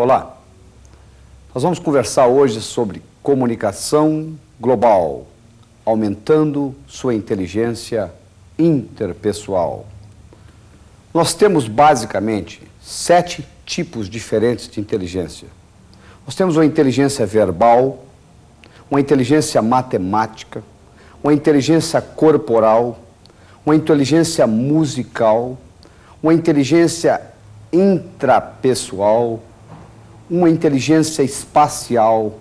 Olá, nós vamos conversar hoje sobre comunicação global, aumentando sua inteligência interpessoal. Nós temos basicamente 7 tipos diferentes de inteligência. Nós temos uma inteligência verbal, uma inteligência matemática, uma inteligência corporal, uma inteligência musical, uma inteligência intrapessoal, uma inteligência espacial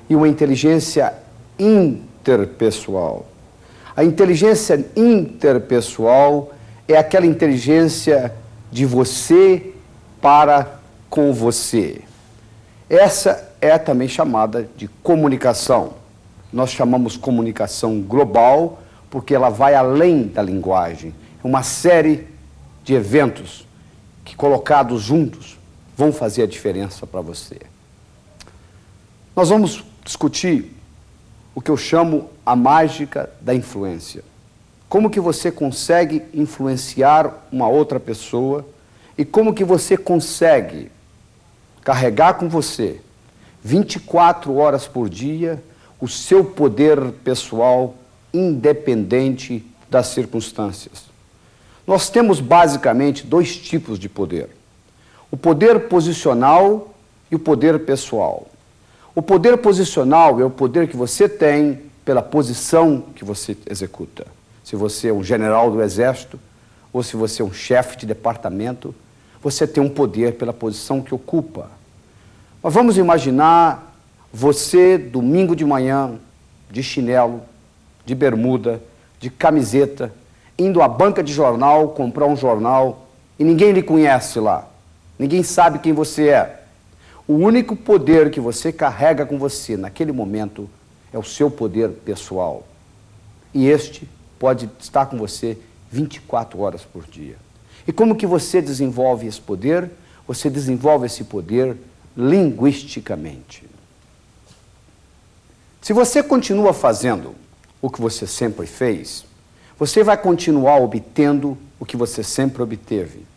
e uma inteligência interpessoal. A inteligência interpessoal é aquela inteligência de você para com você. Essa é também chamada de comunicação. Nós chamamos comunicação global porque ela vai além da linguagem. É uma série de eventos que, colocados juntos, vão fazer a diferença para você. Nós vamos discutir o que eu chamo a mágica da influência. Como que você consegue influenciar uma outra pessoa e como que você consegue carregar com você 24 horas por dia o seu poder pessoal independente das circunstâncias. Nós temos basicamente 2 tipos de poder. O poder posicional e o poder pessoal. O poder posicional é o poder que você tem pela posição que você executa. Se você é um general do exército ou se você é um chefe de departamento, você tem um poder pela posição que ocupa. Mas vamos imaginar você, domingo de manhã, de chinelo, de bermuda, de camiseta, indo à banca de jornal, comprar um jornal, e ninguém lhe conhece lá. Ninguém sabe quem você é. O único poder que você carrega com você naquele momento é o seu poder pessoal. E este pode estar com você 24 horas por dia. E como que você desenvolve esse poder? Você desenvolve esse poder linguisticamente. Se você continua fazendo o que você sempre fez, você vai continuar obtendo o que você sempre obteve.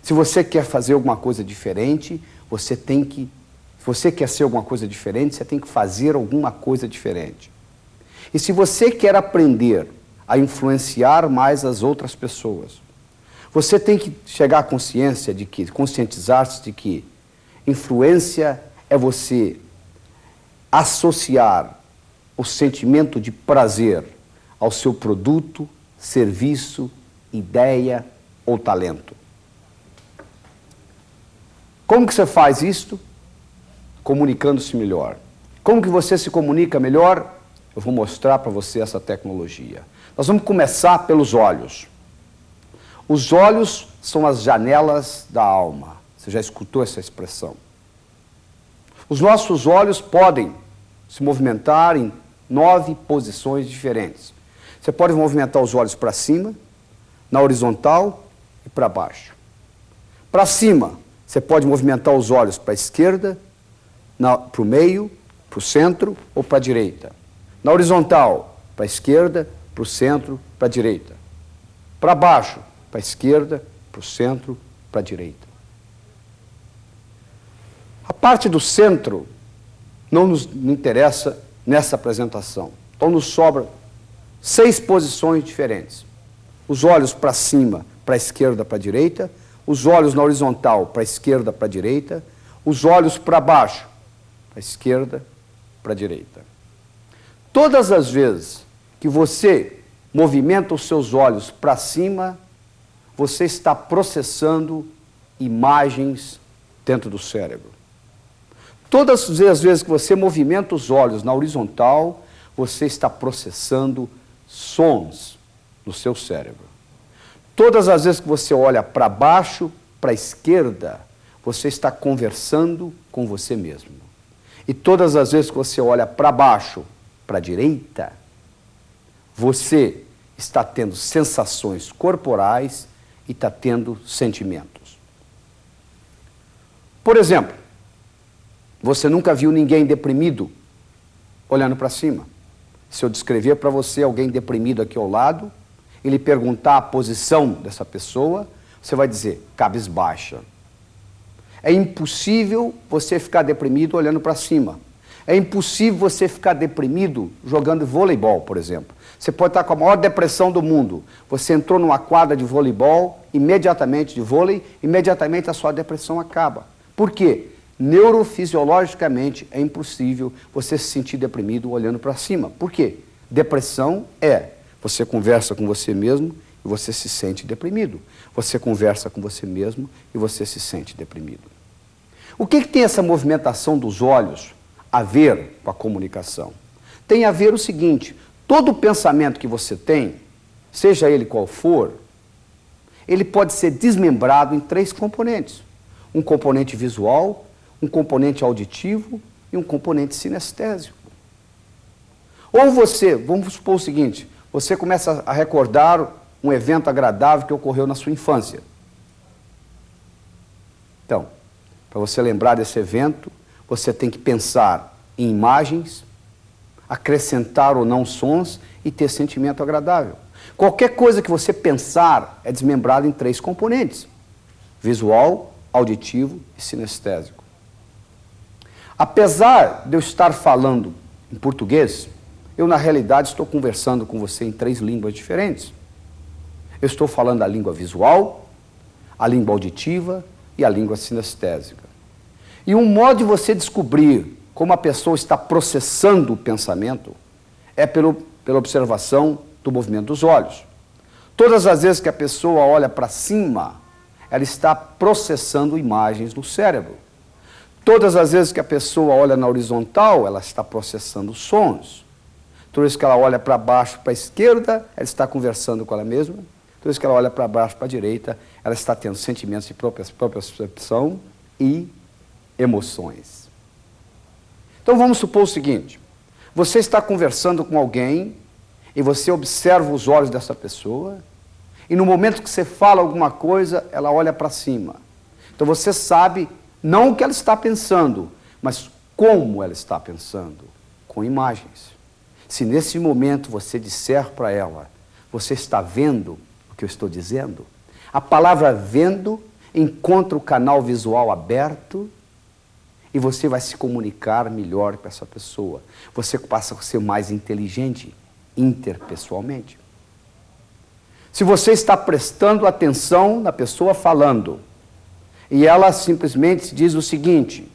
Se você quer fazer alguma coisa diferente, se você quer ser alguma coisa diferente, você tem que fazer alguma coisa diferente. E se você quer aprender a influenciar mais as outras pessoas, você tem que chegar à consciência de que, conscientizar-se de que influência é você associar o sentimento de prazer ao seu produto, serviço, ideia ou talento. Como que você faz isto? Comunicando-se melhor. Como que você se comunica melhor? Eu vou mostrar para você essa tecnologia. Nós vamos começar pelos olhos. Os olhos são as janelas da alma. Você já escutou essa expressão? Os nossos olhos podem se movimentar em 9 posições diferentes. Você pode movimentar os olhos para cima, na horizontal e para baixo. Para cima, você pode movimentar os olhos para a esquerda, para o meio, para o centro ou para a direita. Na horizontal, para a esquerda, para o centro, para a direita. Para baixo, para a esquerda, para o centro, para a direita. A parte do centro não nos interessa nessa apresentação. Então nos sobra 6 posições diferentes. Os olhos para cima, para a esquerda, para a direita. Os olhos na horizontal, para a esquerda, para a direita. Os olhos para baixo, para a esquerda, para a direita. Todas as vezes que você movimenta os seus olhos para cima, você está processando imagens dentro do cérebro. Todas as vezes que você movimenta os olhos na horizontal, você está processando sons no seu cérebro. Todas as vezes que você olha para baixo, para a esquerda, você está conversando com você mesmo. E todas as vezes que você olha para baixo, para a direita, você está tendo sensações corporais e está tendo sentimentos. Por exemplo, você nunca viu ninguém deprimido olhando para cima. Se eu descrever para você alguém deprimido aqui ao lado e lhe perguntar a posição dessa pessoa, você vai dizer cabisbaixa. É impossível você ficar deprimido olhando para cima. É impossível você ficar deprimido jogando voleibol, por exemplo. Você pode estar com a maior depressão do mundo. Você entrou numa quadra de voleibol, imediatamente de vôlei, imediatamente a sua depressão acaba. Por quê? Neurofisiologicamente é impossível você se sentir deprimido olhando para cima. Por quê? Depressão é você conversa com você mesmo e você se sente deprimido. Você conversa com você mesmo e você se sente deprimido. O que tem essa movimentação dos olhos a ver com a comunicação? Tem a ver o seguinte: todo pensamento que você tem, seja ele qual for, ele pode ser desmembrado em 3 componentes. Um componente visual, um componente auditivo e um componente sinestésico. Ou você, vamos supor o seguinte, você começa a recordar um evento agradável que ocorreu na sua infância. Então, para você lembrar desse evento, você tem que pensar em imagens, acrescentar ou não sons e ter sentimento agradável. Qualquer coisa que você pensar é desmembrado em 3 componentes: visual, auditivo e sinestésico. Apesar de eu estar falando em português, eu na realidade estou conversando com você em 3 línguas diferentes. Eu estou falando a língua visual, a língua auditiva e a língua sinestésica. E um modo de você descobrir como a pessoa está processando o pensamento é pela observação do movimento dos olhos. Todas as vezes que a pessoa olha para cima, ela está processando imagens no cérebro. Todas as vezes que a pessoa olha na horizontal, ela está processando sons. Toda vez que ela olha para baixo, para a esquerda, ela está conversando com ela mesma. Toda vez que ela olha para baixo, para a direita, ela está tendo sentimentos de própria percepção e emoções. Então vamos supor o seguinte: você está conversando com alguém e você observa os olhos dessa pessoa e no momento que você fala alguma coisa, ela olha para cima. Então você sabe não o que ela está pensando, mas como ela está pensando, com imagens. Se nesse momento você disser para ela, você está vendo o que eu estou dizendo? A palavra vendo encontra o canal visual aberto e você vai se comunicar melhor com essa pessoa. Você passa a ser mais inteligente interpessoalmente. Se você está prestando atenção na pessoa falando e ela simplesmente diz o seguinte,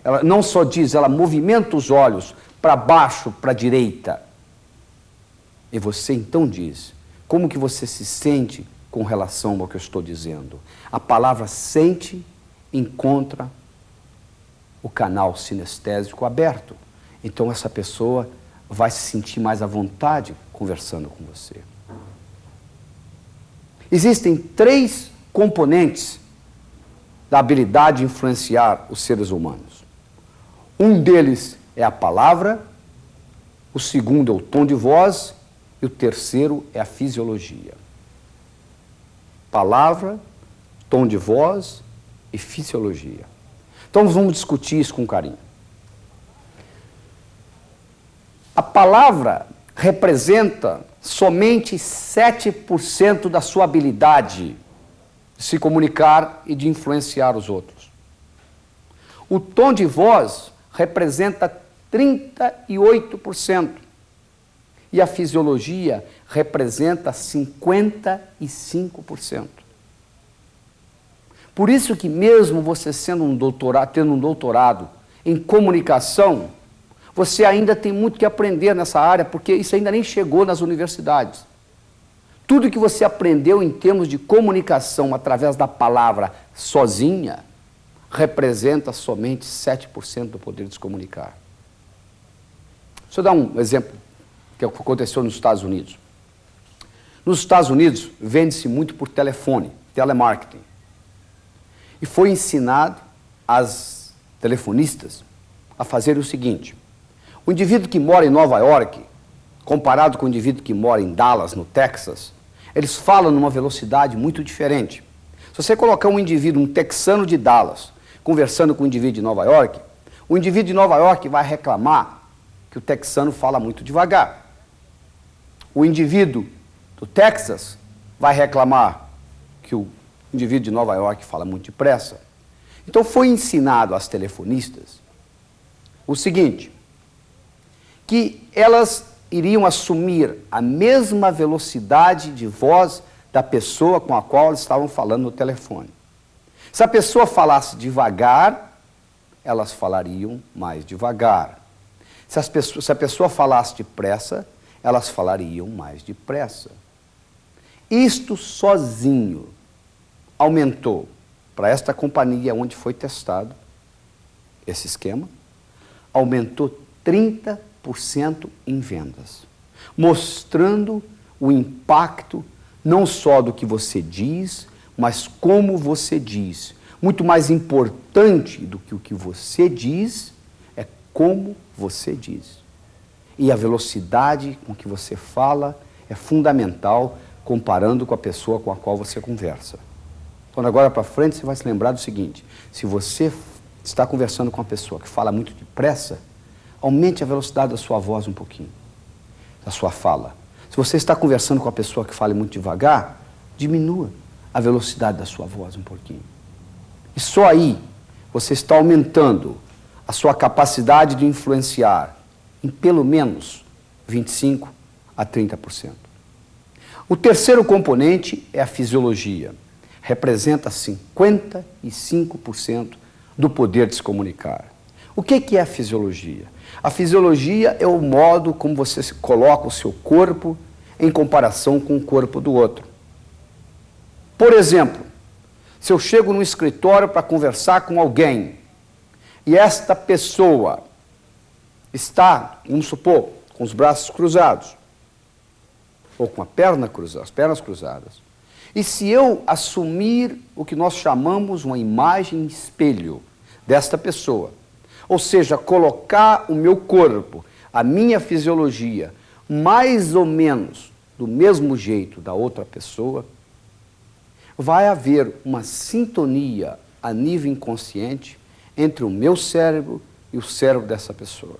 ela não só diz, ela movimenta os olhos para baixo, para a direita. E você então diz, como que você se sente com relação ao que eu estou dizendo? A palavra sente encontra o canal sinestésico aberto. Então essa pessoa vai se sentir mais à vontade conversando com você. Existem 3 componentes da habilidade de influenciar os seres humanos. Um deles é a palavra, o segundo é o tom de voz e o terceiro é a fisiologia. Palavra, tom de voz e fisiologia. Então vamos discutir isso com carinho. A palavra representa somente 7% da sua habilidade de se comunicar e de influenciar os outros. O tom de voz representa 38% e a fisiologia representa 55%. Por isso que mesmo você tendo um doutorado em comunicação, você ainda tem muito que aprender nessa área, porque isso ainda nem chegou nas universidades. Tudo que você aprendeu em termos de comunicação através da palavra sozinha, representa somente 7% do poder de se comunicar. Deixa eu dar um exemplo que aconteceu nos Estados Unidos. Nos Estados Unidos, vende-se muito por telefone, telemarketing. E foi ensinado às telefonistas a fazer o seguinte: o indivíduo que mora em Nova York, comparado com o indivíduo que mora em Dallas, no Texas, eles falam numa velocidade muito diferente. Se você colocar um indivíduo, um texano de Dallas, conversando com um indivíduo de Nova York, o indivíduo de Nova York vai reclamar que o texano fala muito devagar. O indivíduo do Texas vai reclamar que o indivíduo de Nova York fala muito depressa. Então foi ensinado às telefonistas o seguinte, que elas iriam assumir a mesma velocidade de voz da pessoa com a qual elas estavam falando no telefone. Se a pessoa falasse devagar, elas falariam mais devagar. Se a pessoa falasse depressa, elas falariam mais depressa. Isto sozinho aumentou, para esta companhia onde foi testado esse esquema, aumentou 30% em vendas, mostrando o impacto não só do que você diz, mas como você diz. Muito mais importante do que o que você diz é como você diz. E a velocidade com que você fala é fundamental comparando com a pessoa com a qual você conversa. Quando agora para frente você vai se lembrar do seguinte, se você está conversando com uma pessoa que fala muito depressa, aumente a velocidade da sua voz um pouquinho, da sua fala. Se você está conversando com uma pessoa que fala muito devagar, diminua a velocidade da sua voz um pouquinho. E só aí você está aumentando a sua capacidade de influenciar em pelo menos 25% a 30%. O terceiro componente é a fisiologia. Representa 55% do poder de se comunicar. O que é a fisiologia? A fisiologia é o modo como você coloca o seu corpo em comparação com o corpo do outro. Por exemplo, se eu chego no escritório para conversar com alguém e esta pessoa está, vamos supor, com os braços cruzados ou com a perna cruzada, as pernas cruzadas, e se eu assumir o que nós chamamos uma imagem espelho desta pessoa, ou seja, colocar o meu corpo, a minha fisiologia, mais ou menos do mesmo jeito da outra pessoa, vai haver uma sintonia a nível inconsciente entre o meu cérebro e o cérebro dessa pessoa.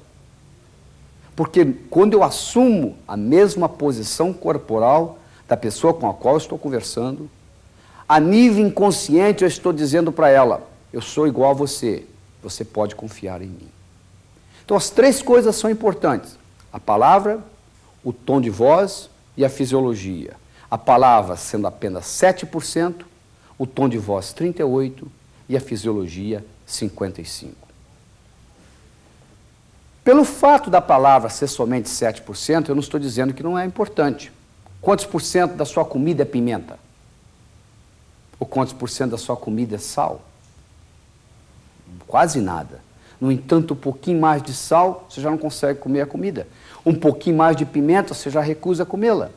Porque quando eu assumo a mesma posição corporal da pessoa com a qual eu estou conversando, a nível inconsciente eu estou dizendo para ela, eu sou igual a você, você pode confiar em mim. Então as três coisas são importantes, a palavra, o tom de voz e a fisiologia. A palavra sendo apenas 7%, o tom de voz 38% e a fisiologia 55%. Pelo fato da palavra ser somente 7%, eu não estou dizendo que não é importante. Quantos por cento da sua comida é pimenta? Ou quantos por cento da sua comida é sal? Quase nada. No entanto, um pouquinho mais de sal, você já não consegue comer a comida. Um pouquinho mais de pimenta, você já recusa comê-la.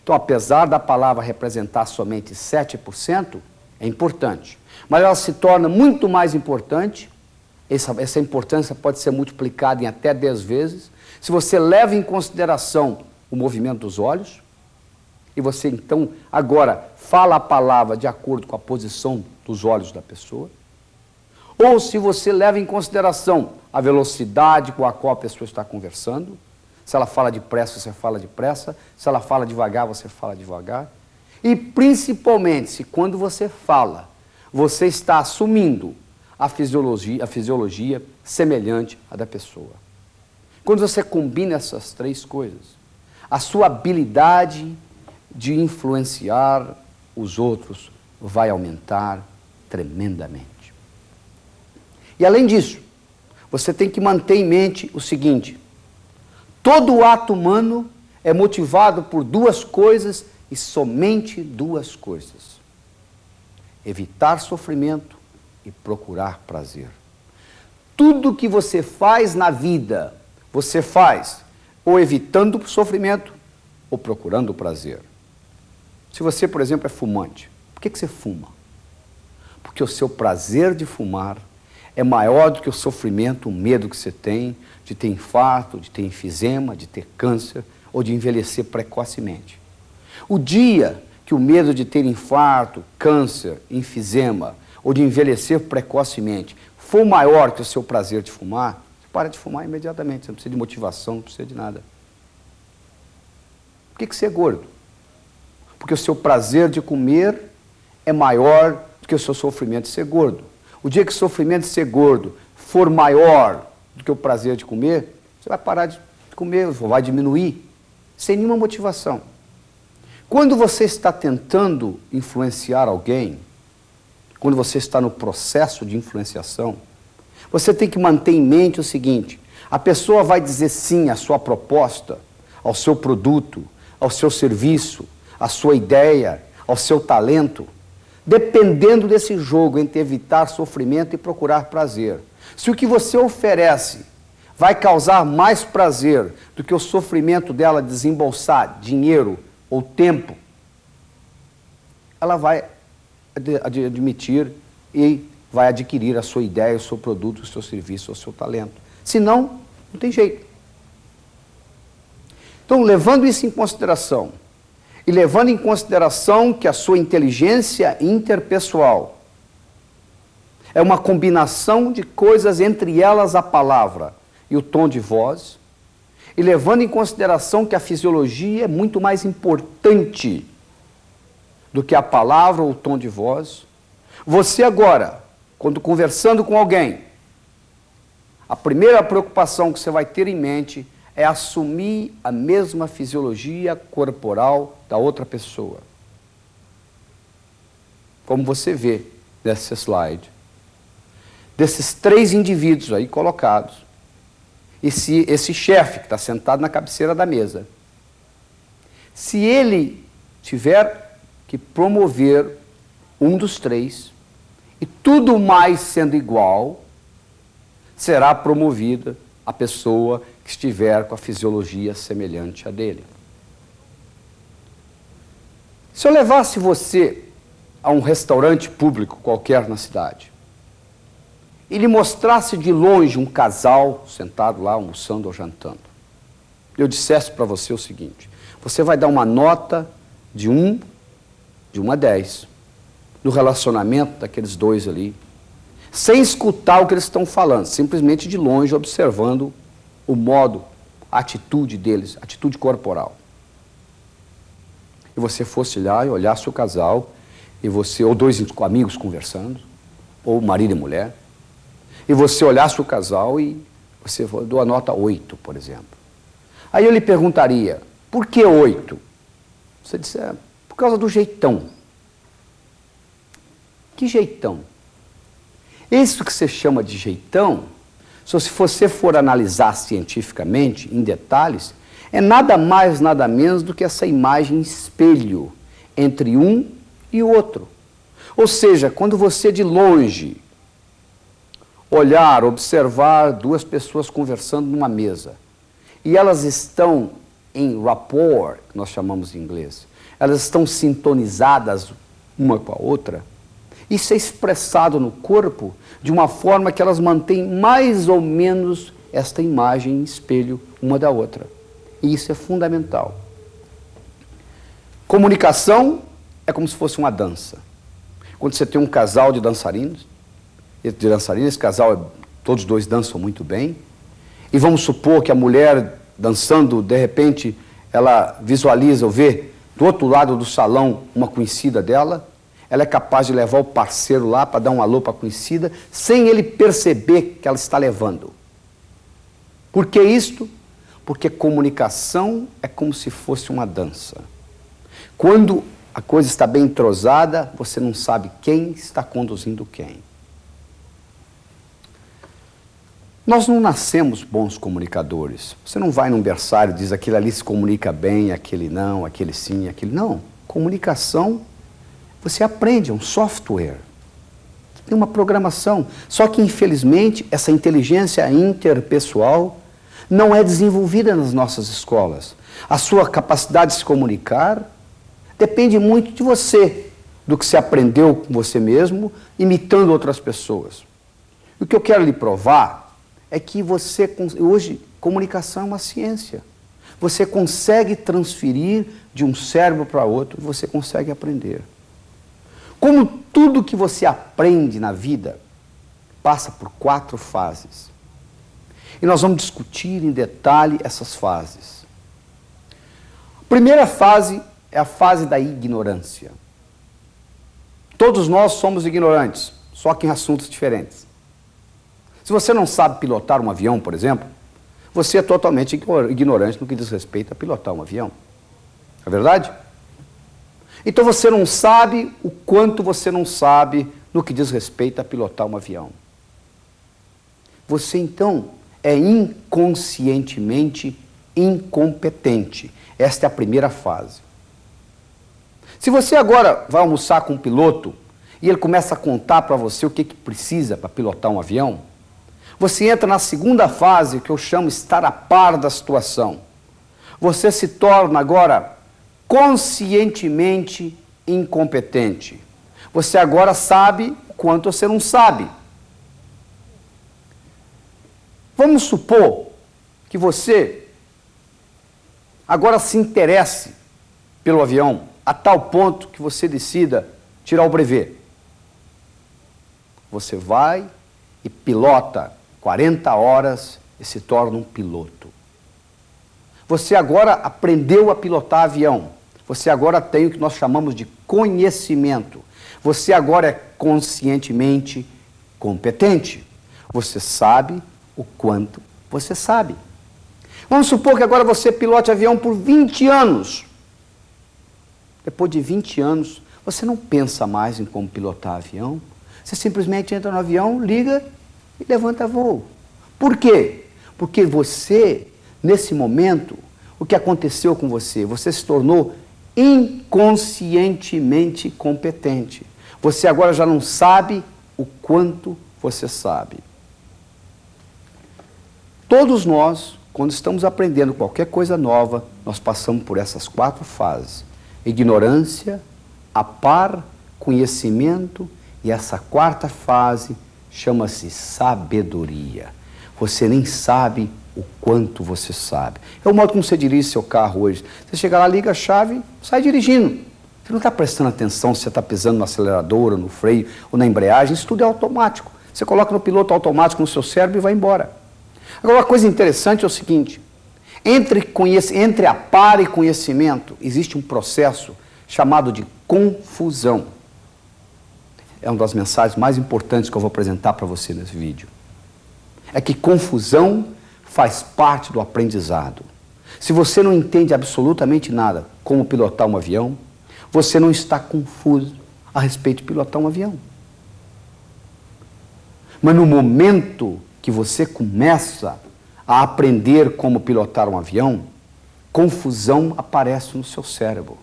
Então, apesar da palavra representar somente 7%, é importante. Mas ela se torna muito mais importante, essa importância pode ser multiplicada em até 10 vezes, se você leva em consideração o movimento dos olhos, e você então agora fala a palavra de acordo com a posição dos olhos da pessoa, ou se você leva em consideração a velocidade com a qual a pessoa está conversando, se ela fala depressa, você fala depressa, se ela fala devagar, você fala devagar, e principalmente se quando você fala, você está assumindo a fisiologia semelhante à da pessoa. Quando você combina essas três coisas, a sua habilidade de influenciar os outros vai aumentar tremendamente. E além disso, você tem que manter em mente o seguinte, todo ato humano é motivado por duas coisas e somente duas coisas. Evitar sofrimento e procurar prazer. Tudo que você faz na vida, você faz ou evitando o sofrimento ou procurando o prazer. Se você, por exemplo, é fumante, por que você fuma? Porque o seu prazer de fumar é maior do que o sofrimento, o medo que você tem de ter infarto, de ter enfisema, de ter câncer ou de envelhecer precocemente. O dia que o medo de ter infarto, câncer, enfisema ou de envelhecer precocemente for maior que o seu prazer de fumar, você para de fumar imediatamente, você não precisa de motivação, não precisa de nada. Por que você é gordo? Porque o seu prazer de comer é maior do que o seu sofrimento de ser gordo. o dia que o sofrimento de ser gordo for maior do que o prazer de comer, você vai parar de comer, vai diminuir, sem nenhuma motivação. Quando você está tentando influenciar alguém, quando você está no processo de influenciação, você tem que manter em mente o seguinte: a pessoa vai dizer sim à sua proposta, ao seu produto, ao seu serviço, à sua ideia, ao seu talento, dependendo desse jogo entre evitar sofrimento e procurar prazer. Se o que você oferece vai causar mais prazer do que o sofrimento dela desembolsar dinheiro ou tempo, ela vai admitir e vai adquirir a sua ideia, o seu produto, o seu serviço, o seu talento. Senão, não tem jeito. Então, levando isso em consideração, e levando em consideração que a sua inteligência interpessoal é uma combinação de coisas, entre elas a palavra e o tom de voz, e levando em consideração que a fisiologia é muito mais importante do que a palavra ou o tom de voz, você agora, quando conversando com alguém, a primeira preocupação que você vai ter em mente é assumir a mesma fisiologia corporal da outra pessoa. Como você vê nesse slide, desses 3 indivíduos aí colocados, esse chefe que está sentado na cabeceira da mesa, se ele tiver que promover um dos 3, e tudo mais sendo igual, será promovida a pessoa que estiver com a fisiologia semelhante à dele. Se eu levasse você a um restaurante público qualquer na cidade, e lhe mostrasse de longe um casal sentado lá almoçando ou jantando, eu dissesse para você o seguinte: você vai dar uma nota de 1 a 10 no relacionamento daqueles dois ali, sem escutar o que eles estão falando, simplesmente de longe observando o modo, a atitude deles, a atitude corporal. E você fosse lá e olhasse o casal, e você, ou 2 amigos conversando, ou marido e mulher, e você olhasse o casal e você deu a nota 8, por exemplo. Aí eu lhe perguntaria: por que 8? Você disse: por causa do jeitão. Que jeitão? Isso que você chama de jeitão, se você for analisar cientificamente, em detalhes, é nada mais, nada menos do que essa imagem espelho entre um e o outro. Ou seja, quando você de longe olhar, observar 2 pessoas conversando numa mesa, e elas estão em rapport, que nós chamamos em inglês, elas estão sintonizadas uma com a outra, isso é expressado no corpo de uma forma que elas mantêm mais ou menos esta imagem em espelho uma da outra. E isso é fundamental. Comunicação é como se fosse uma dança. Quando você tem um casal de dançarinos, esse casal, todos 2 dançam muito bem, e vamos supor que a mulher dançando, de repente, ela visualiza ou vê do outro lado do salão uma conhecida dela, ela é capaz de levar o parceiro lá para dar um alô para a conhecida, sem ele perceber que ela está levando. Por que isto? Porque comunicação é como se fosse uma dança. Quando a coisa está bem entrosada, você não sabe quem está conduzindo quem. Nós não nascemos bons comunicadores. Você não vai num berçário e diz: aquele ali se comunica bem, aquele não, aquele sim, aquele não. Comunicação, você aprende, é um software. Tem uma programação. Só que, infelizmente, essa inteligência interpessoal não é desenvolvida nas nossas escolas. A sua capacidade de se comunicar depende muito de você, do que você aprendeu com você mesmo, imitando outras pessoas. O que eu quero lhe provar é que hoje, comunicação é uma ciência. Você consegue transferir de um cérebro para outro, você consegue aprender. Como tudo que você aprende na vida passa por 4 fases. E nós vamos discutir em detalhe essas fases. A primeira fase é a fase da ignorância. Todos nós somos ignorantes. só que em assuntos diferentes. Se você não sabe pilotar um avião, por exemplo, você é totalmente ignorante no que diz respeito a pilotar um avião. É verdade? Então você não sabe o quanto você não sabe no que diz respeito a pilotar um avião. Você então é inconscientemente incompetente. Esta é a primeira fase. Se você agora vai almoçar com um piloto e ele começa a contar para você o que precisa para pilotar um avião, você entra na segunda fase, que eu chamo estar a par da situação. Você se torna agora conscientemente incompetente. Você agora sabe o quanto você não sabe. Vamos supor que você agora se interesse pelo avião a tal ponto que você decida tirar o brevet. Você vai e pilota 40 horas e se torna um piloto. Você agora aprendeu a pilotar avião. Você agora tem o que nós chamamos de conhecimento. Você agora é conscientemente competente. Você sabe o quanto você sabe. Vamos supor que agora você pilote avião por 20 anos. Depois de 20 anos, você não pensa mais em como pilotar avião. Você simplesmente entra no avião, liga e levanta voo. Por quê? Porque você, nesse momento, o que aconteceu com você? Você se tornou inconscientemente competente. Você agora já não sabe o quanto você sabe. Todos nós, quando estamos aprendendo qualquer coisa nova, nós passamos por essas 4 fases. Ignorância, a par, conhecimento e essa 4ª fase chama-se sabedoria. Você nem sabe o quanto você sabe. É o modo como você dirige seu carro hoje. Você chega lá, liga a chave, sai dirigindo. Você não está prestando atenção se você está pisando no acelerador, ou no freio, ou na embreagem. Isso tudo é automático. Você coloca no piloto automático no seu cérebro e vai embora. Agora, uma coisa interessante é o seguinte. Entre a par e conhecimento, existe um processo chamado de confusão. É uma das mensagens mais importantes que eu vou apresentar para você nesse vídeo. É que confusão faz parte do aprendizado. Se você não entende absolutamente nada como pilotar um avião, você não está confuso a respeito de pilotar um avião. Mas no momento que você começa a aprender como pilotar um avião, confusão aparece no seu cérebro.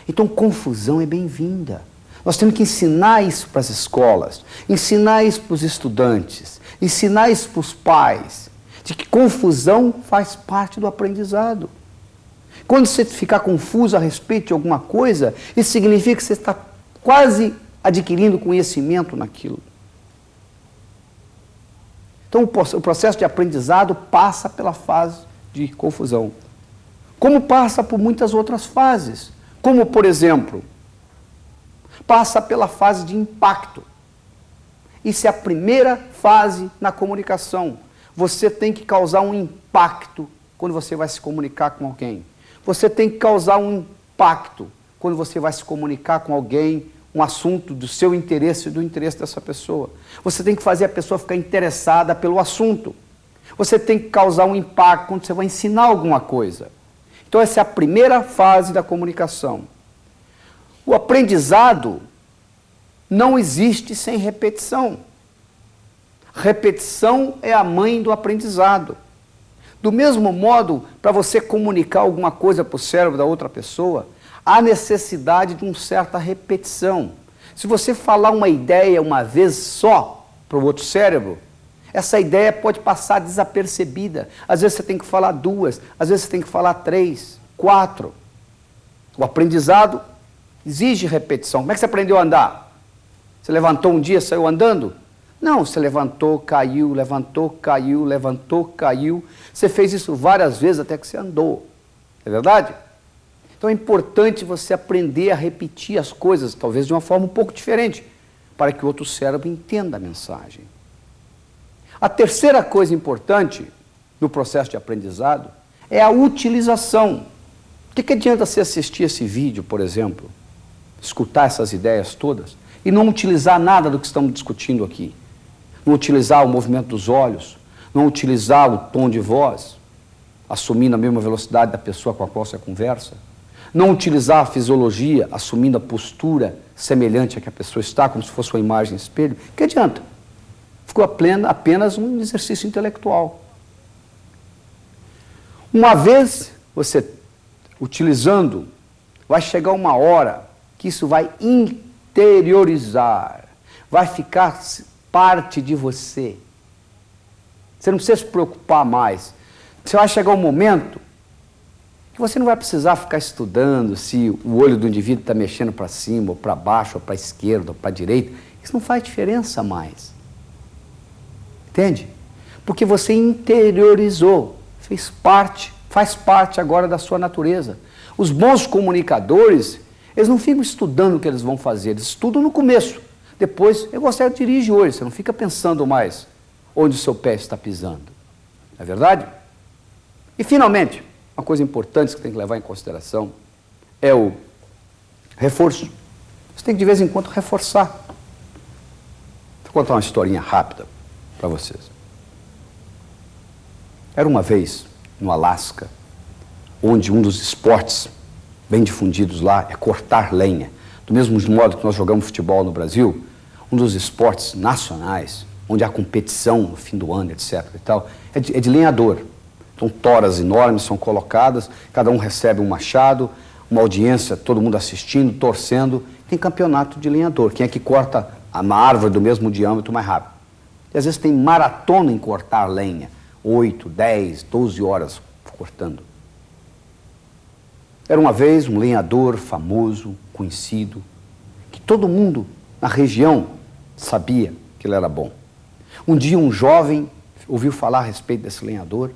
Então, confusão é bem-vinda. Nós temos que ensinar isso para as escolas, ensinar isso para os estudantes, ensinar isso para os pais, de que confusão faz parte do aprendizado. Quando você ficar confuso a respeito de alguma coisa, isso significa que você está quase adquirindo conhecimento naquilo. Então, o processo de aprendizado passa pela fase de confusão. Como passa por muitas outras fases. Como, por exemplo, passa pela fase de impacto. Isso é a primeira fase na comunicação. Você tem que causar um impacto quando você vai se comunicar com alguém. Você tem que causar um impacto quando você vai se comunicar com alguém, um assunto do seu interesse e do interesse dessa pessoa. Você tem que fazer a pessoa ficar interessada pelo assunto. Você tem que causar um impacto quando você vai ensinar alguma coisa. Então essa é a primeira fase da comunicação. O aprendizado não existe sem repetição. Repetição é a mãe do aprendizado. Do mesmo modo, para você comunicar alguma coisa para o cérebro da outra pessoa, há necessidade de uma certa repetição. Se você falar uma ideia uma vez só para o outro cérebro, essa ideia pode passar desapercebida. Às vezes você tem que falar 2, às vezes você tem que falar 3, 4. O aprendizado exige repetição. Como é que você aprendeu a andar? Você levantou um dia e saiu andando? Não, você levantou, caiu, levantou, caiu, levantou, caiu. Você fez isso várias vezes até que você andou. É verdade? Então é importante você aprender a repetir as coisas, talvez de uma forma um pouco diferente, para que o outro cérebro entenda a mensagem. A terceira coisa importante no processo de aprendizado é a utilização. O que adianta você assistir esse vídeo, por exemplo, escutar essas ideias todas, e não utilizar nada do que estamos discutindo aqui. Não utilizar o movimento dos olhos, não utilizar o tom de voz, assumindo a mesma velocidade da pessoa com a qual você conversa, não utilizar a fisiologia, assumindo a postura semelhante à que a pessoa está, como se fosse uma imagem espelho. Que adianta? Ficou apenas um exercício intelectual. Uma vez você utilizando, vai chegar uma hora que isso vai interiorizar, vai ficar parte de você. Você não precisa se preocupar mais. Você vai chegar um momento que você não vai precisar ficar estudando se o olho do indivíduo está mexendo para cima, ou para baixo, ou para a esquerda, ou para a direita. Isso não faz diferença mais. Entende? Porque você interiorizou, faz parte agora da sua natureza. Os bons comunicadores, eles não ficam estudando o que eles vão fazer, eles estudam no começo. Depois, eu gosto de dirigir hoje, você não fica pensando mais onde o seu pé está pisando. Não é verdade? E, finalmente, uma coisa importante que tem que levar em consideração é o reforço. Você tem que, de vez em quando, reforçar. Vou contar uma historinha rápida para vocês. Era uma vez, no Alasca, onde um dos esportes bem difundidos lá é cortar lenha. Do mesmo modo que nós jogamos futebol no Brasil, um dos esportes nacionais, onde há competição no fim do ano, etc. e tal, é de lenhador. Então, toras enormes são colocadas, cada um recebe um machado, uma audiência, todo mundo assistindo, torcendo. Tem campeonato de lenhador. Quem é que corta uma árvore do mesmo diâmetro mais rápido? E às vezes tem maratona em cortar lenha. 8, 10, 12 horas cortando. Era uma vez um lenhador famoso, conhecido, que todo mundo na região sabia que ele era bom. Um dia um jovem ouviu falar a respeito desse lenhador